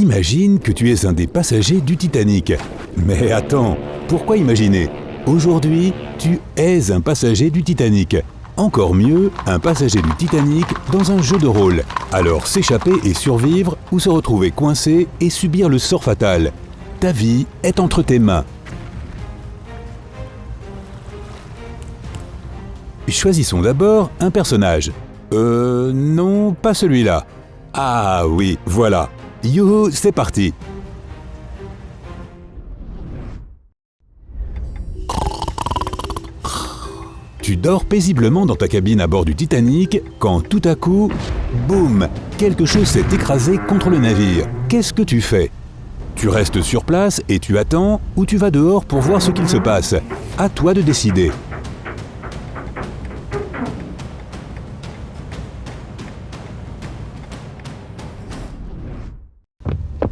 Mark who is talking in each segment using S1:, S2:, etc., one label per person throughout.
S1: Imagine que tu es un des passagers du Titanic. Mais attends, pourquoi imaginer? Aujourd'hui, tu es un passager du Titanic. Encore mieux, un passager du Titanic dans un jeu de rôle. Alors s'échapper et survivre ou se retrouver coincé et subir le sort fatal. Ta vie est entre tes mains. Choisissons d'abord un personnage. Non, pas celui-là. Ah oui, voilà. Youhou, c'est parti. Tu dors paisiblement dans ta cabine à bord du Titanic quand tout à coup, boum, quelque chose s'est écrasé contre le navire. Qu'est-ce que tu fais? Tu restes sur place et tu attends ou tu vas dehors pour voir ce qu'il se passe? À toi de décider.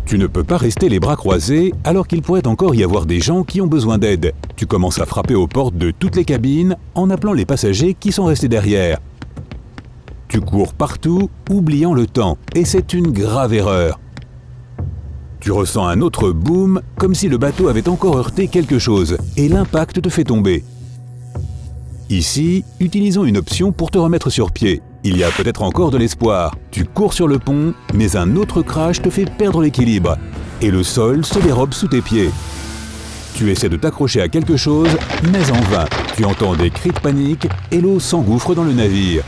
S1: Tu ne peux pas rester les bras croisés alors qu'il pourrait encore y avoir des gens qui ont besoin d'aide. Tu commences à frapper aux portes de toutes les cabines en appelant les passagers qui sont restés derrière. Tu cours partout, oubliant le temps, et c'est une grave erreur. Tu ressens un autre boom, comme si le bateau avait encore heurté quelque chose, et l'impact te fait tomber. Ici, utilisons une option pour te remettre sur pied. Il y a peut-être encore de l'espoir. Tu cours sur le pont, mais un autre crash te fait perdre l'équilibre. Et le sol se dérobe sous tes pieds. Tu essaies de t'accrocher à quelque chose, mais en vain. Tu entends des cris de panique et l'eau s'engouffre dans le navire.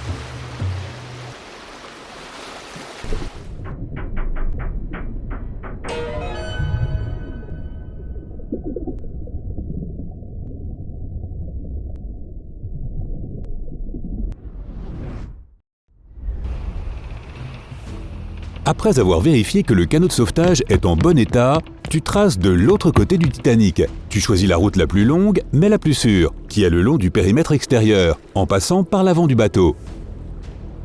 S1: Après avoir vérifié que le canot de sauvetage est en bon état, tu traces de l'autre côté du Titanic. Tu choisis la route la plus longue, mais la plus sûre, qui est le long du périmètre extérieur, en passant par l'avant du bateau.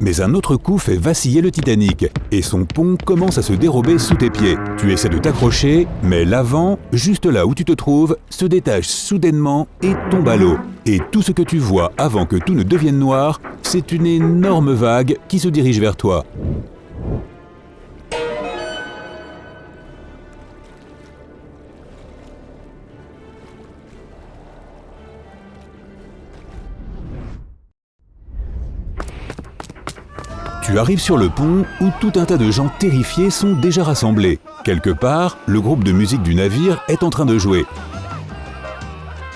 S1: Mais un autre coup fait vaciller le Titanic, et son pont commence à se dérober sous tes pieds. Tu essaies de t'accrocher, mais l'avant, juste là où tu te trouves, se détache soudainement et tombe à l'eau. Et tout ce que tu vois avant que tout ne devienne noir, c'est une énorme vague qui se dirige vers toi. Tu arrives sur le pont où tout un tas de gens terrifiés sont déjà rassemblés. Quelque part, le groupe de musique du navire est en train de jouer.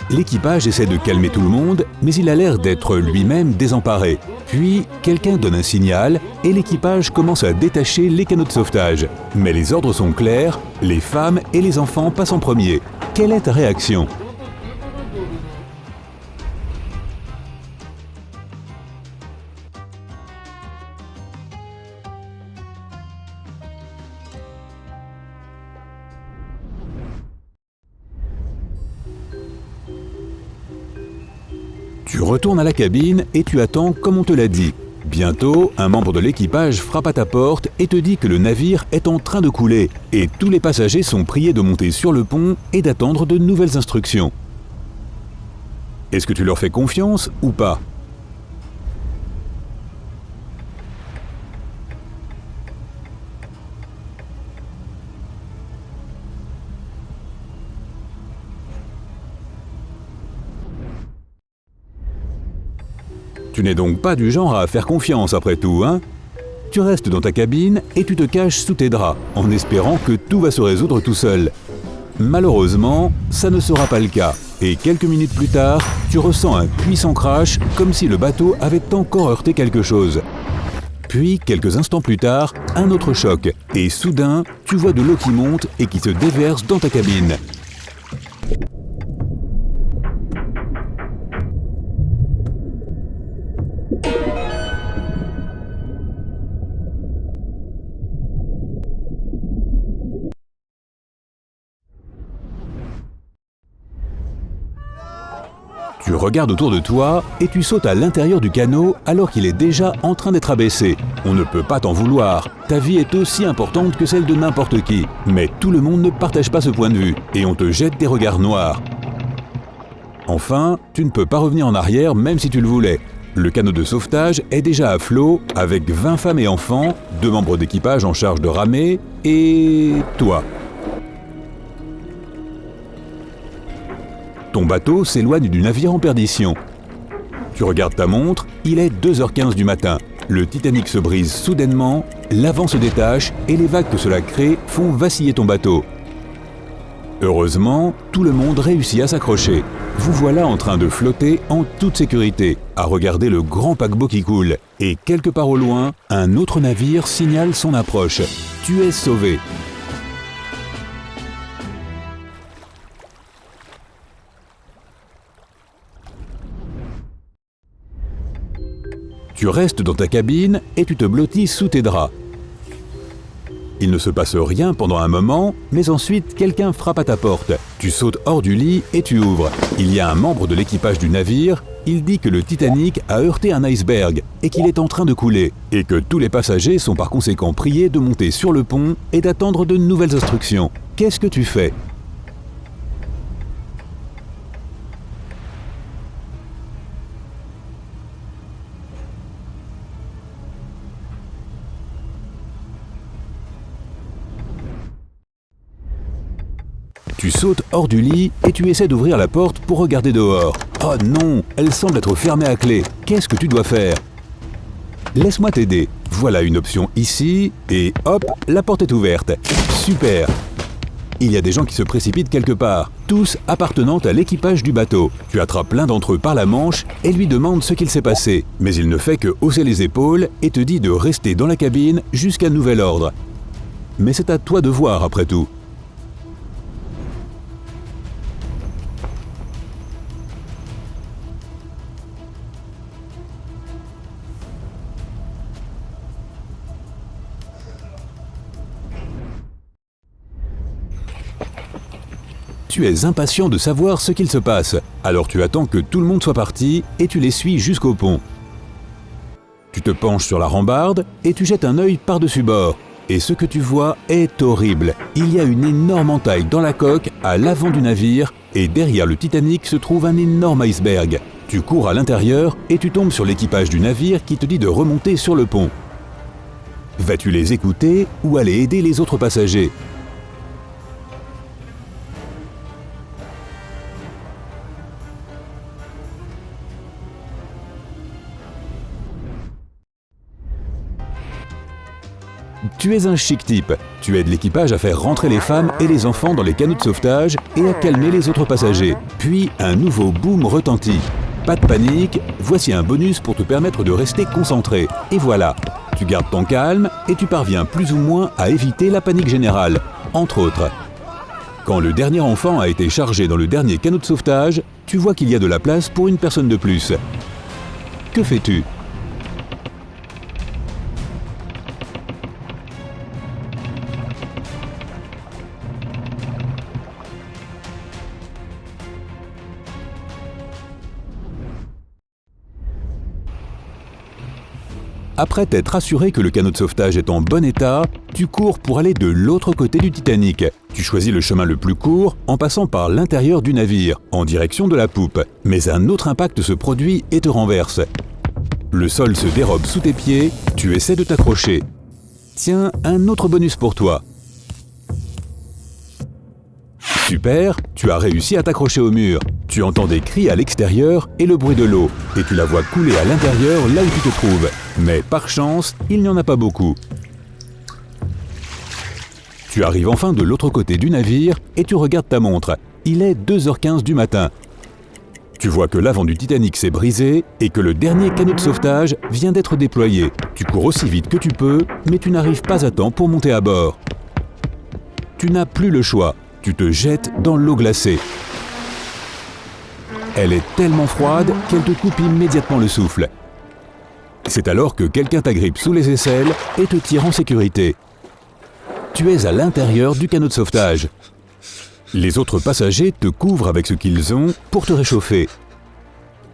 S1: L'équipage essaie de calmer tout le monde, mais il a l'air d'être lui-même désemparé. Puis, quelqu'un donne un signal et l'équipage commence à détacher les canots de sauvetage. Mais les ordres sont clairs, les femmes et les enfants passent en premier. Quelle est ta réaction ? Tu retournes à la cabine et tu attends comme on te l'a dit. Bientôt, un membre de l'équipage frappe à ta porte et te dit que le navire est en train de couler et tous les passagers sont priés de monter sur le pont et d'attendre de nouvelles instructions. Est-ce que tu leur fais confiance ou pas ? Tu n'es donc pas du genre à faire confiance après tout, hein? Tu restes dans ta cabine et tu te caches sous tes draps, en espérant que tout va se résoudre tout seul. Malheureusement, ça ne sera pas le cas, et quelques minutes plus tard, tu ressens un puissant crash, comme si le bateau avait encore heurté quelque chose. Puis, quelques instants plus tard, un autre choc, et soudain, tu vois de l'eau qui monte et qui se déverse dans ta cabine. Tu regardes autour de toi et tu sautes à l'intérieur du canot alors qu'il est déjà en train d'être abaissé. On ne peut pas t'en vouloir. Ta vie est aussi importante que celle de n'importe qui. Mais tout le monde ne partage pas ce point de vue et on te jette des regards noirs. Enfin, tu ne peux pas revenir en arrière même si tu le voulais. Le canot de sauvetage est déjà à flot avec 20 femmes et enfants, 2 membres d'équipage en charge de ramer et toi. Ton bateau s'éloigne du navire en perdition. Tu regardes ta montre, il est 2h15 du matin. Le Titanic se brise soudainement, l'avant se détache et les vagues que cela crée font vaciller ton bateau. Heureusement, tout le monde réussit à s'accrocher. Vous voilà en train de flotter en toute sécurité, à regarder le grand paquebot qui coule. Et quelque part au loin, un autre navire signale son approche. Tu es sauvé. Tu restes dans ta cabine et tu te blottis sous tes draps. Il ne se passe rien pendant un moment, mais ensuite quelqu'un frappe à ta porte. Tu sautes hors du lit et tu ouvres. Il y a un membre de l'équipage du navire. Il dit que le Titanic a heurté un iceberg et qu'il est en train de couler. Et que tous les passagers sont par conséquent priés de monter sur le pont et d'attendre de nouvelles instructions. Qu'est-ce que tu fais ? Tu sautes hors du lit et tu essaies d'ouvrir la porte pour regarder dehors. Oh non, elle semble être fermée à clé. Qu'est-ce que tu dois faire ? Laisse-moi t'aider. Voilà une option ici et hop, la porte est ouverte. Super ! Il y a des gens qui se précipitent quelque part, tous appartenant à l'équipage du bateau. Tu attrapes l'un d'entre eux par la manche et lui demandes ce qu'il s'est passé. Mais il ne fait que hausser les épaules et te dit de rester dans la cabine jusqu'à nouvel ordre. Mais c'est à toi de voir après tout. Tu es impatient de savoir ce qu'il se passe, alors tu attends que tout le monde soit parti et tu les suis jusqu'au pont. Tu te penches sur la rambarde et tu jettes un œil par-dessus bord. Et ce que tu vois est horrible. Il y a une énorme entaille dans la coque à l'avant du navire et derrière le Titanic se trouve un énorme iceberg. Tu cours à l'intérieur et tu tombes sur l'équipage du navire qui te dit de remonter sur le pont. Vas-tu les écouter ou aller aider les autres passagers ? Tu es un chic type. Tu aides l'équipage à faire rentrer les femmes et les enfants dans les canots de sauvetage et à calmer les autres passagers. Puis un nouveau boom retentit. Pas de panique, voici un bonus pour te permettre de rester concentré. Et voilà, tu gardes ton calme et tu parviens plus ou moins à éviter la panique générale, entre autres. Quand le dernier enfant a été chargé dans le dernier canot de sauvetage, tu vois qu'il y a de la place pour une personne de plus. Que fais-tu ? Après t'être assuré que le canot de sauvetage est en bon état, tu cours pour aller de l'autre côté du Titanic. Tu choisis le chemin le plus court en passant par l'intérieur du navire, en direction de la poupe. Mais un autre impact se produit et te renverse. Le sol se dérobe sous tes pieds, tu essaies de t'accrocher. Tiens, un autre bonus pour toi. Super, tu as réussi à t'accrocher au mur. Tu entends des cris à l'extérieur et le bruit de l'eau, et tu la vois couler à l'intérieur là où tu te trouves. Mais par chance, il n'y en a pas beaucoup. Tu arrives enfin de l'autre côté du navire et tu regardes ta montre. Il est 2h15 du matin. Tu vois que l'avant du Titanic s'est brisé et que le dernier canot de sauvetage vient d'être déployé. Tu cours aussi vite que tu peux, mais tu n'arrives pas à temps pour monter à bord. Tu n'as plus le choix. Tu te jettes dans l'eau glacée. Elle est tellement froide qu'elle te coupe immédiatement le souffle. C'est alors que quelqu'un t'agrippe sous les aisselles et te tire en sécurité. Tu es à l'intérieur du canot de sauvetage. Les autres passagers te couvrent avec ce qu'ils ont pour te réchauffer.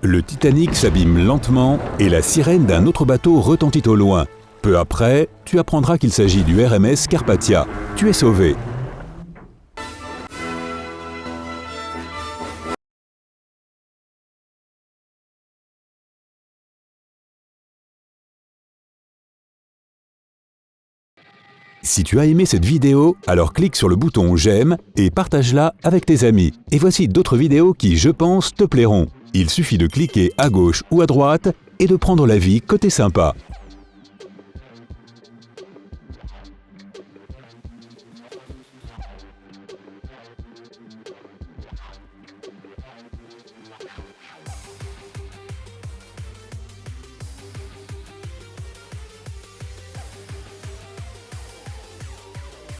S1: Le Titanic s'abîme lentement et la sirène d'un autre bateau retentit au loin. Peu après, tu apprendras qu'il s'agit du RMS Carpathia. Tu es sauvé. Si tu as aimé cette vidéo, alors clique sur le bouton j'aime et partage-la avec tes amis. Et voici d'autres vidéos qui, je pense, te plairont. Il suffit de cliquer à gauche ou à droite et de prendre la vie côté sympa.